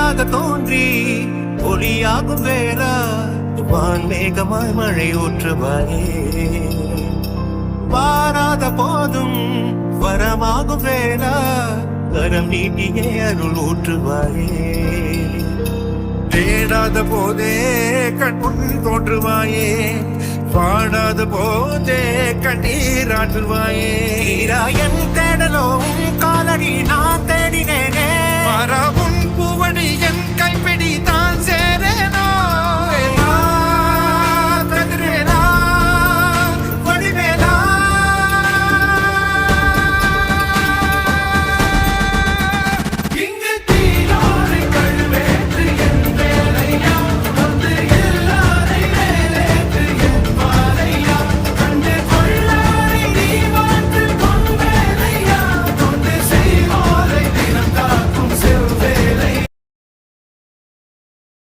ஒளியாக தோன்றி ஒளியாகும் வேளா வான்மேகமாய் மழை ஊற்றுவாயே வாராத போதும் வரமாகும் வேளா கரம் நீட்டியே அருள் ஊற்றுவாயே தேடாத போதே கண் முன் தோன்றுவாயே பாடாத போதே கண்ணீராற்றுவாயே என் தேடலோ காலடி நான் தேடினேனே